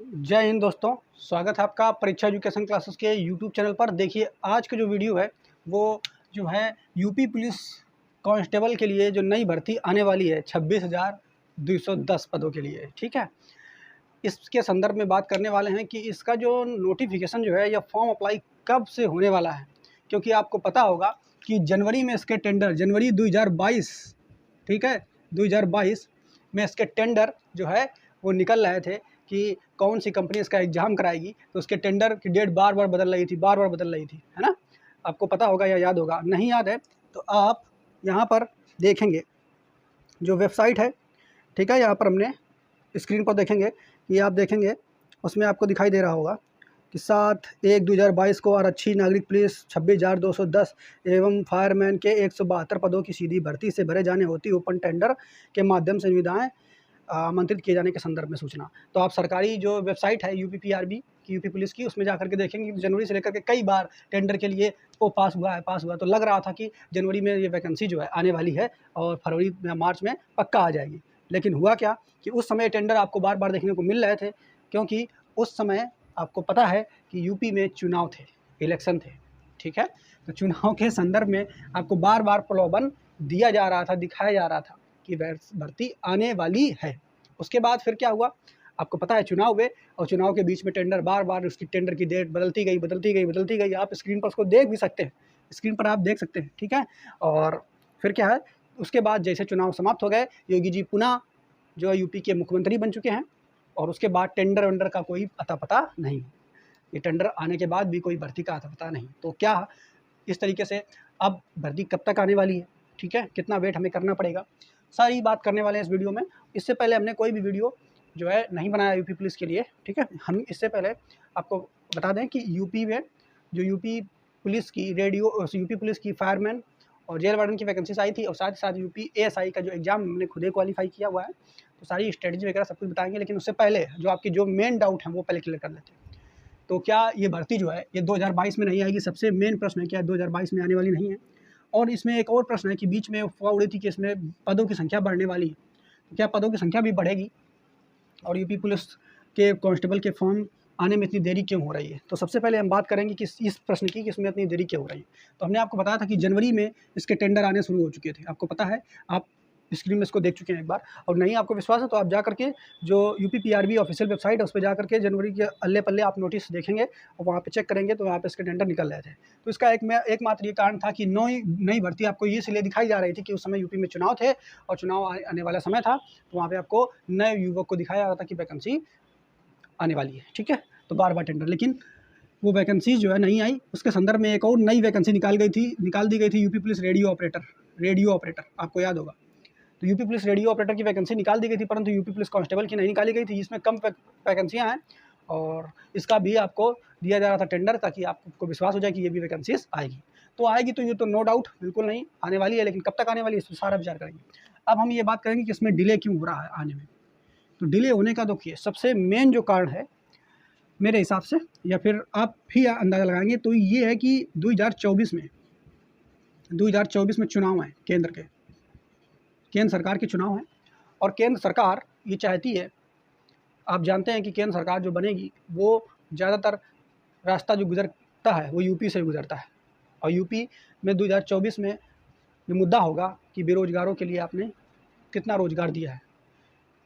जय हिंद दोस्तों, स्वागत है आपका परीक्षा एजुकेशन क्लासेस के यूट्यूब चैनल पर। देखिए, आज का जो वीडियो है वो जो है यूपी पुलिस कांस्टेबल के लिए जो नई भर्ती आने वाली है 26,210 पदों के लिए, ठीक है। इसके संदर्भ में बात करने वाले हैं कि इसका जो नोटिफिकेशन जो है या फॉर्म अप्लाई कब से होने वाला है, क्योंकि आपको पता होगा कि जनवरी में इसके टेंडर, जनवरी 2022, ठीक है, 2022 में इसके टेंडर जो है वो निकल रहे थे कि कौन सी कंपनी इसका एग्ज़ाम कराएगी। तो उसके टेंडर की डेट बार बार बदल रही थी, है ना। आपको पता होगा या याद होगा, नहीं याद है तो आप यहाँ पर देखेंगे जो वेबसाइट है, ठीक है, यहाँ पर हमने स्क्रीन पर देखेंगे, ये आप देखेंगे उसमें आपको दिखाई दे रहा होगा कि 7/1/2022 को आरक्षी नागरिक पुलिस 26,210 एवं फायरमैन के 172 पदों की सीधी भर्ती से भरे जाने होती ओपन टेंडर के माध्यम से निविदाएं आमंत्रित किए जाने के संदर्भ में सूचना। तो आप सरकारी जो वेबसाइट है यूपीपीआरबी की, यूपी पुलिस की, उसमें जाकर के देखेंगे कि जनवरी से लेकर के कई बार टेंडर के लिए वो पास हुआ। तो लग रहा था कि जनवरी में ये वैकेंसी जो है आने वाली है और फरवरी या मार्च में पक्का आ जाएगी। लेकिन हुआ क्या कि उस समय टेंडर आपको बार बार देखने को मिल रहे थे, क्योंकि उस समय आपको पता है कि यूपी में चुनाव थे, इलेक्शन थे, ठीक है। तो चुनाव के संदर्भ में आपको बार बार प्रलोभन दिया जा रहा था, दिखाया जा रहा था कि भर्ती आने वाली है। उसके बाद फिर क्या हुआ, आपको पता है, चुनाव हुए और चुनाव के बीच में टेंडर बार बार, उसकी टेंडर की डेट बदलती गई। आप स्क्रीन पर उसको देख भी सकते हैं, स्क्रीन पर आप देख सकते हैं, ठीक है। और फिर क्या है, उसके बाद जैसे चुनाव समाप्त हो गए, योगी जी पुनः जो है यूपी के मुख्यमंत्री बन चुके हैं और उसके बाद टेंडर वेंडर का कोई अता पता नहीं। ये टेंडर आने के बाद भी कोई भर्ती का अता पता नहीं। तो क्या इस तरीके से अब भर्ती कब तक आने वाली है, ठीक है, कितना वेट हमें करना पड़ेगा, सारी बात करने वाले हैं इस वीडियो में। इससे पहले हमने कोई भी वीडियो जो है नहीं बनाया यूपी पुलिस के लिए, ठीक है। हम इससे पहले आपको बता दें कि यूपी में जो यूपी पुलिस की फायरमैन और जेल वार्डन की वैकेंसीज आई थी, और साथ ही साथ यूपी एएसआई का जो एग्ज़ाम हमने खुद ही क्वालिफाई किया हुआ है। तो सारी स्ट्रेटजी वगैरह सब कुछ बताएंगे, लेकिन उससे पहले जो आपकी जो मेन डाउट है वो पहले क्लियर कर लेते हैं। तो क्या ये भर्ती जो है ये 2022 में नहीं आएगी? सबसे मेन प्रश्न है, क्या 2022 में आने वाली नहीं है? और इसमें एक और प्रश्न है कि बीच में अफवाह उड़ी थी कि इसमें पदों की संख्या बढ़ने वाली है। तो क्या पदों की संख्या भी बढ़ेगी और यूपी पुलिस के कांस्टेबल के फॉर्म आने में इतनी देरी क्यों हो रही है? तो सबसे पहले हम बात करेंगे कि इस प्रश्न की कि इसमें इतनी देरी क्यों हो रही है। तो हमने आपको बताया था कि जनवरी में इसके टेंडर आने शुरू हो चुके थे, आपको पता है, आप स्क्रीन में इसको देख चुके हैं एक बार। और नहीं आपको विश्वास है तो आप जा करके जो यूपीपीआरबी ऑफिशियल वेबसाइट है उस पर जा करके जनवरी के अल्ले पल्ले आप नोटिस देखेंगे और वहाँ पे चेक करेंगे तो वहाँ पे इसके टेंडर निकल रहे थे। तो इसका एकमात्र ये कारण था कि नई भर्ती आपको ये इसलिए दिखाई जा रही थी कि उस समय यूपी में चुनाव थे और चुनाव आने वाला समय था, तो वहाँ पर आपको नए युवक को दिखाया जा रहा था कि वैकेंसी आने वाली है, ठीक है। तो बार बार टेंडर, लेकिन वो वैकेंसी जो है नहीं आई। उसके संदर्भ में एक और नई वैकेंसी निकाल दी गई थी, यूपी पुलिस रेडियो ऑपरेटर, आपको याद होगा। तो यूपी पुलिस रेडियो ऑपरेटर की वैकेंसी निकाल दी गई थी, परंतु यूपी पुलिस कांस्टेबल की नहीं निकाली गई थी, जिसमें कम वैकेंसियाँ हैं और इसका भी आपको दिया जा रहा था टेंडर, ताकि आपको विश्वास हो जाए कि ये भी वैकेंसीज आएगी। तो आएगी तो ये तो नो डाउट बिल्कुल नहीं आने वाली है, लेकिन कब तक आने वाली है इस पर सारा विचार करेंगे। अब हम ये बात करेंगे कि इसमें डिले क्यों हो रहा है आने में। तो डिले होने का देखिए सबसे मेन जो कारण है मेरे हिसाब से, या फिर आप भी अंदाज़ा लगाएंगे, तो ये है कि 2024 में चुनाव हैं, केंद्र सरकार के चुनाव हैं और केंद्र सरकार ये चाहती है, आप जानते हैं कि केंद्र सरकार जो बनेगी वो ज़्यादातर रास्ता जो गुजरता है वो यूपी से गुजरता है, और यूपी में 2024 में ये मुद्दा होगा कि बेरोजगारों के लिए आपने कितना रोजगार दिया है।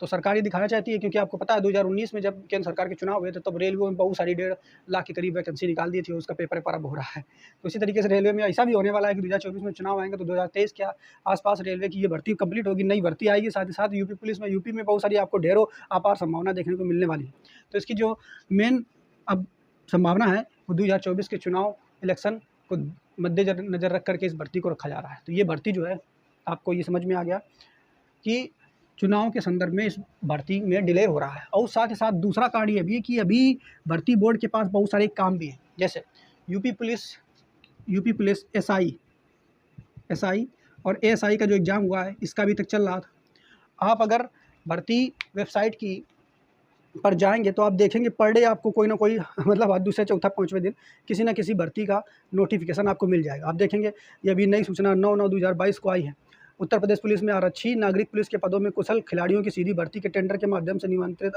तो सरकार ये दिखाना चाहती है, क्योंकि आपको पता है 2019 में जब केंद्र सरकार के चुनाव हुए थे तब रेलवे में बहुत सारी 1.5 लाख के करीब वैकेंसी निकाल दी थी, उसका पेपर अब हो रहा है। तो इसी तरीके से रेलवे में ऐसा भी होने वाला है कि 2024 में चुनाव आएंगे तो 2023 के आसपास रेलवे की ये भर्ती कंप्लीट होगी, नई भर्ती आएगी। साथ ही साथ यूपी में बहुत सारी आपको ढेरों अपार संभावना देखने को मिलने वाली है। तो इसकी जो मेन अब संभावना है वो 2024 के चुनाव इलेक्शन को मद्देनजर रख करके इस भर्ती को रखा जा रहा है। तो ये भर्ती जो है आपको ये समझ में आ गया कि चुनाव के संदर्भ में इस भर्ती में डिले हो रहा है। और साथ ही साथ दूसरा कारण ये भी है कि अभी भर्ती बोर्ड के पास बहुत सारे काम भी हैं, जैसे यूपी पुलिस एसआई और एएसआई का जो एग्ज़ाम हुआ है इसका अभी तक चल रहा था। आप अगर भर्ती वेबसाइट की पर जाएंगे तो आप देखेंगे पर डे आपको कोई ना कोई मतलब हर दूसरे चौथा पाँचवें दिन किसी न किसी भर्ती का नोटिफिकेशन आपको मिल जाएगा। आप देखेंगे ये अभी नई सूचना 9/9/2022 को आई है। उत्तर प्रदेश पुलिस में आरक्षी नागरिक पुलिस के पदों में कुशल खिलाड़ियों की सीधी भर्ती के टेंडर के माध्यम से निमंत्रित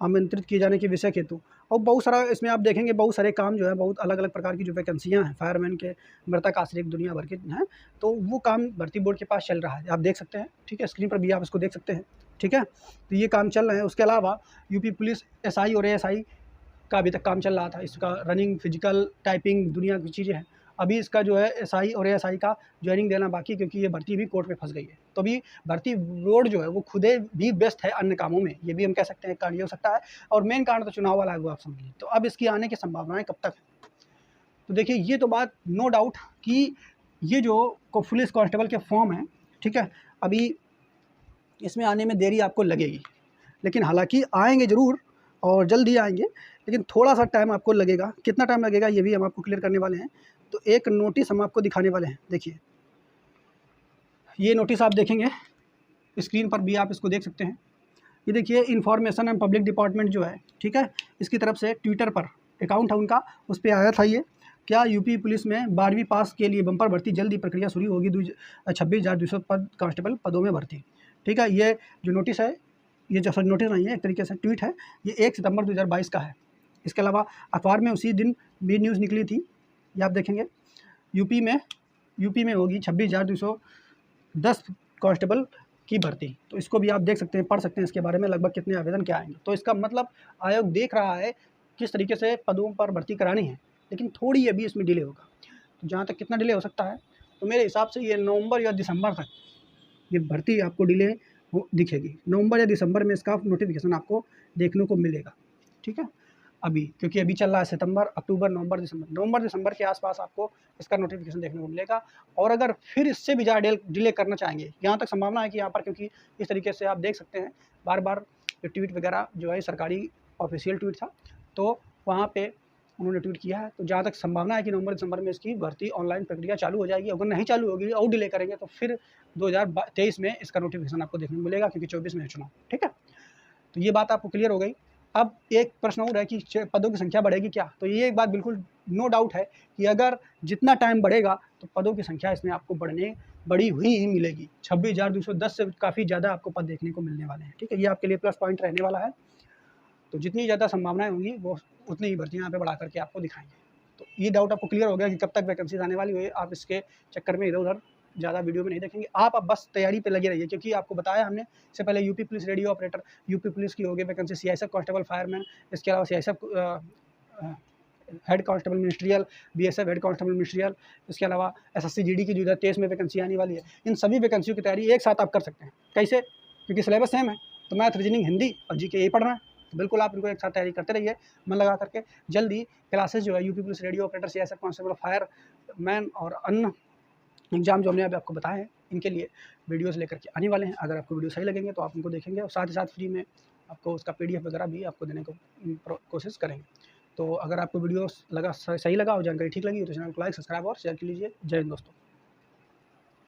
आमंत्रित किए जाने के विषय हेतु। और बहुत सारा इसमें आप देखेंगे, बहुत सारे काम जो है, बहुत अलग अलग प्रकार की जो वैकेंसियाँ हैं फायरमैन के, मृतक आश्रित दुनिया भर के हैं, तो वो काम भर्ती बोर्ड के पास चल रहा है, आप देख सकते हैं। ठीक है, स्क्रीन पर भी आप इसको देख सकते हैं। ठीक है, तो ये काम चल रहे हैं। उसके अलावा यूपी पुलिस एसआई और एएसआई का अभी तक काम चल रहा था, इसका रनिंग, फिजिकल, टाइपिंग, दुनिया की चीज़ें हैं। अभी इसका जो है एसआई और एएसआई का ज्वाइनिंग देना बाकी, क्योंकि ये भर्ती भी कोर्ट में फंस गई है। तो अभी भर्ती बोर्ड जो है वो खुदे भी व्यस्त है अन्य कामों में, ये भी हम कह सकते हैं, कारण ये हो सकता है। और मेन कारण तो चुनाव वाला है, वो आप समझिए। तो अब इसकी आने की संभावनाएं कब तक है? तो देखिए, ये तो बात नो डाउट कि ये जो पुलिस कांस्टेबल के फॉर्म हैं, ठीक है, अभी इसमें आने में देरी आपको लगेगी, लेकिन हालांकि आएंगे ज़रूर और जल्द ही आएंगे, लेकिन थोड़ा सा टाइम आपको लगेगा। कितना टाइम लगेगा ये भी हम आपको क्लियर करने वाले हैं। तो एक नोटिस हम आपको दिखाने वाले हैं, देखिए ये नोटिस आप देखेंगे स्क्रीन पर भी, आप इसको देख सकते हैं। ये देखिए, इंफॉर्मेशन एंड पब्लिक डिपार्टमेंट जो है, ठीक है, इसकी तरफ से ट्विटर पर अकाउंट है उनका, उस पर आया था ये, क्या यूपी पुलिस में 12वीं पास के लिए बम्पर भर्ती, जल्दी प्रक्रिया शुरू होगी, 26,200 पद कांस्टेबल पदों में भर्ती। ठीक है, ये जो नोटिस है, ये जो सर नोटिस नहीं है, एक तरीके से ट्वीट है, ये 1 सितंबर 2022 का है। इसके अलावा अखबार में उसी दिन भी न्यूज़ निकली थी, ये आप देखेंगे, यूपी में होगी 26,210 कांस्टेबल की भर्ती। तो इसको भी आप देख सकते हैं, पढ़ सकते हैं इसके बारे में, लगभग कितने आवेदन क्या आएंगे। तो इसका मतलब आयोग देख रहा है किस तरीके से पदों पर भर्ती करानी है, लेकिन थोड़ी अभी इसमें डिले होगा। तो जहाँ तक कितना डिले हो सकता है, तो मेरे हिसाब से ये नवंबर या दिसंबर तक ये भर्ती आपको डिले दिखेगी। नवंबर या दिसंबर में इसका नोटिफिकेशन आपको देखने को मिलेगा। ठीक है, अभी क्योंकि अभी चल रहा है सितंबर, अक्टूबर, नवंबर दिसंबर के आसपास आपको इसका नोटिफिकेशन देखने को मिलेगा। और अगर फिर इससे भी ज़्यादा डिले करना चाहेंगे, यहाँ तक संभावना है कि यहाँ पर, क्योंकि इस तरीके से आप देख सकते हैं बार बार ये ट्वीट वगैरह जो है सरकारी ऑफिशियल ट्वीट था, तो वहाँ पे उन्होंने ट्वीट किया है। तो जहाँ तक संभावना है कि नवंबर दिसंबर में इसकी भर्ती ऑनलाइन प्रक्रिया चालू हो जाएगी। अगर नहीं चालू होगी और डिले करेंगे तो फिर 2023 में इसका नोटिफिकेशन आपको देखने को मिलेगा, क्योंकि 24 में है चुनाव। ठीक है, तो ये बात आपको क्लियर हो गई। अब एक प्रश्न और है कि पदों की संख्या बढ़ेगी क्या? तो ये एक बात बिल्कुल नो डाउट है कि अगर जितना टाइम बढ़ेगा तो पदों की संख्या इसमें आपको बढ़ी हुई ही मिलेगी। 26,210 से काफ़ी ज़्यादा आपको पद देखने को मिलने वाले हैं। ठीक है, ये आपके लिए प्लस पॉइंट रहने वाला है। तो जितनी ज़्यादा संभावनाएं होंगी वो उतनी ही भर्तियाँ यहाँ पे बढ़ा करके आपको दिखाएंगे। तो ये डाउट आपको क्लियर हो गया कि कब तक वैकेंसीज आने वाली हुई है। आप इसके चक्कर में इधर उधर ज़्यादा वीडियो में नहीं देखेंगे, आप अब बस तैयारी पे लगे रहिए, क्योंकि आपको बताया हमने इससे पहले UP police radio operator, UP police की होगी वैकेंसी, सीआईएसएफ कांस्टेबल फायरमैन, इसके अलावा CISF head constable ministerial, BSF head constable ministerial, इसके अलावा एसएससी जीडी की 2023 में वैकेंसी आने वाली है। इन सभी वैकेंसियों की तैयारी एक साथ आप कर सकते हैं। कैसे? क्योंकि सिलेबस सेम है, तो मैथ, रीजनिंग, हिंदी और जीके यही पढ़ना है। तो बिल्कुल आप इनको एक साथ तैयारी करते रहिए मन लगा करके। जल्दी क्लासेस जो है UP police radio operator, CISF constable fireman और अन्य एग्जाम जो हमने अभी आपको बताए हैं, इनके लिए वीडियोस लेकर के आने वाले हैं। अगर आपको वीडियो सही लगेंगे तो आप उनको देखेंगे, और साथ ही साथ फ्री में आपको उसका पीडीएफ वगैरह भी आपको देने को कोशिश करेंगे। तो अगर आपको वीडियो सही लगा और जानकारी ठीक लगी तो चैनल को लाइक, सब्सक्राइब और शेयर कर लीजिए। जय हिंद दोस्तों।